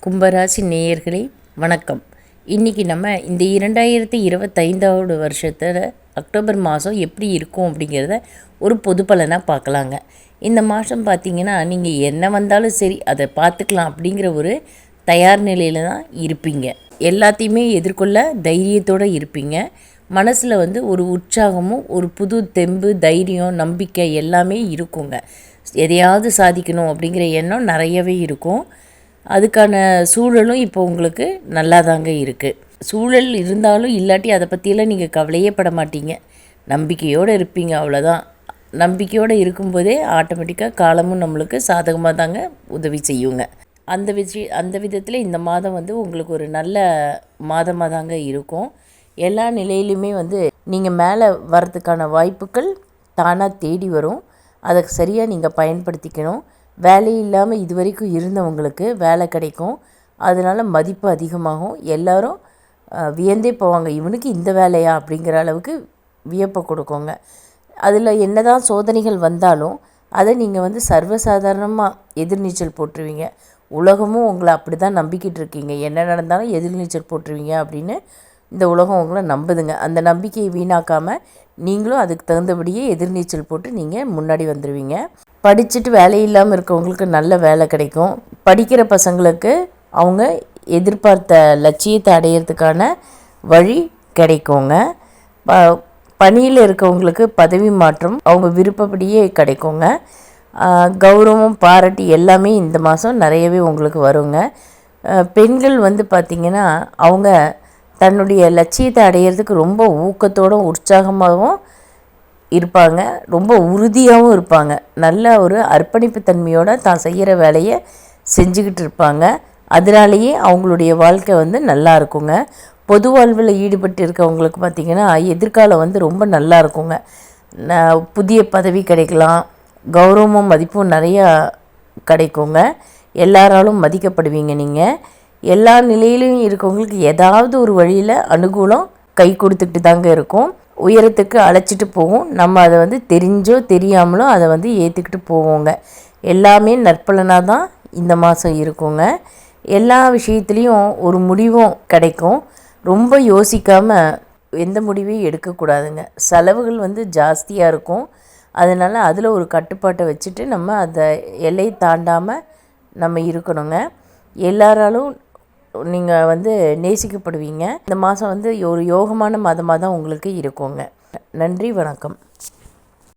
கும்பராசி நேயர்களே வணக்கம். இன்றைக்கி நம்ம இந்த 2025 வருஷத்தில் அக்டோபர் மாதம் எப்படி இருக்கும் அப்படிங்கிறத ஒரு பொது பலனாக பார்க்கலாங்க. இந்த மாதம் பார்த்திங்கன்னா நீங்கள் என்ன வந்தாலும் சரி அதை பார்த்துக்கலாம் அப்படிங்கிற ஒரு தயார் நிலையில் தான் இருப்பீங்க. எல்லாத்தையுமே எதிர்கொள்ள தைரியத்தோடு இருப்பீங்க. மனசில் ஒரு உற்சாகமும் ஒரு புது தெம்பு, தைரியம், நம்பிக்கை எல்லாமே இருக்குங்க. எதையாவது சாதிக்கணும் அப்படிங்கிற எண்ணம் நிறையவே இருக்கும். அதுக்கான சூழலும் இப்போ உங்களுக்கு நல்லா தாங்க இருக்குது. சூழல் இருந்தாலும் இல்லாட்டி அதை பற்றியெல்லாம் நீங்கள் கவலையே பட மாட்டீங்க. நம்பிக்கையோடு இருப்பீங்க, அவ்வளோதான். நம்பிக்கையோடு இருக்கும்போதே ஆட்டோமேட்டிக்காக காலமும் நம்மளுக்கு சாதகமாக தாங்க உதவி செய்யுங்க. அந்த விதத்தில் இந்த மாதம் உங்களுக்கு ஒரு நல்ல மாதமாக தாங்க இருக்கும். எல்லா நிலையிலுமே நீங்கள் மேலே வர்றதுக்கான வாய்ப்புகள் தானாக தேடி வரும். அதை சரியாக நீங்கள் பயன்படுத்திக்கணும். வேலை இல்லாமல் இது வரைக்கும் இருந்தவங்களுக்கு வேலை கிடைக்கும். அதனால் மதிப்பு அதிகமாகும். எல்லோரும் வியந்தே போவாங்க, இவனுக்கு இந்த வேலையா அப்படிங்கிற அளவுக்கு வியப்பை கொடுக்குங்க. அதில் என்ன தான் சோதனைகள் வந்தாலும் அதை நீங்கள் சர்வசாதாரணமாக எதிர்நீச்சல் போட்டுருவீங்க. உலகமும் உங்களை அப்படி தான் நம்பிக்கிட்டு இருக்கீங்க. என்ன நடந்தாலும் எதிர்நீச்சல் போட்டுருவீங்க அப்படின்னு இந்த உலகம் உங்களை நம்புதுங்க. அந்த நம்பிக்கையை வீணாக்காமல் நீங்களும் அதுக்கு தகுந்தபடியே எதிர்நீச்சல் போட்டு நீங்கள் முன்னாடி வந்துடுவீங்க. படிச்சுட்டு வேலை இல்லாமல் இருக்கவங்களுக்கு நல்ல வேலை கிடைக்கும். படிக்கிற பசங்களுக்கு அவங்க எதிர்பார்த்த லட்சியத்தை அடையிறதுக்கான வழி கிடைக்குங்க. பணியில் இருக்கவங்களுக்கு பதவி மாற்றம் அவங்க விருப்பப்படியே கிடைக்குங்க. கௌரவம், பாராட்டு எல்லாமே இந்த மாதம் நிறையவே உங்களுக்கு வருங்க. பெண்கள் பார்த்திங்கன்னா அவங்க தன்னுடைய லட்சியத்தை அடையிறதுக்கு ரொம்ப ஊக்கத்தோடும் உற்சாகமாகவும் இருப்பாங்க. ரொம்ப உறுதியாகவும் இருப்பாங்க. நல்ல ஒரு அர்ப்பணிப்பு தன்மையோடு தான் செய்கிற வேலையை செஞ்சுக்கிட்டு இருப்பாங்க. அதனாலேயே அவங்களுடைய வாழ்க்கை நல்லா இருக்குங்க. பொது வாழ்வில் ஈடுபட்டு இருக்கவங்களுக்கு பார்த்திங்கன்னா எதிர்காலம் ரொம்ப நல்லா இருக்குங்க. புதிய பதவி கிடைக்கலாம், கௌரவமும் மதிப்பும் நிறையா கிடைக்குங்க. எல்லாராலும் மதிக்கப்படுவீங்க. நீங்கள் எல்லா நிலையிலையும் இருக்கவங்களுக்கு ஏதாவது ஒரு வழியில் அனுகூலம் கை கொடுத்துக்கிட்டு தாங்க இருக்கும். உயரத்துக்கு அழைச்சிட்டு போவோம். நம்ம அதை தெரிஞ்சோ தெரியாமலோ அதை ஏற்றுக்கிட்டு போவோங்க. எல்லாமே நற்பலனாக தான் இந்த மாதம் இருக்குங்க. எல்லா விஷயத்துலேயும் ஒரு முடிவும் கிடைக்கும். ரொம்ப யோசிக்காமல் எந்த முடிவையும் எடுக்கக்கூடாதுங்க. செலவுகள் ஜாஸ்தியாக இருக்கும். அதனால் அதில் ஒரு கட்டுப்பாட்டை வச்சுட்டு நம்ம அதை எல்லையை தாண்டாமல் நம்ம இருக்கணுங்க. எல்லாராலும் நீங்கள் நேசிக்கப்படுவீங்க. இந்த மாதம் ஒரு யோகமான மாதமாக தான் உங்களுக்கு இருக்குங்க. நன்றி, வணக்கம்.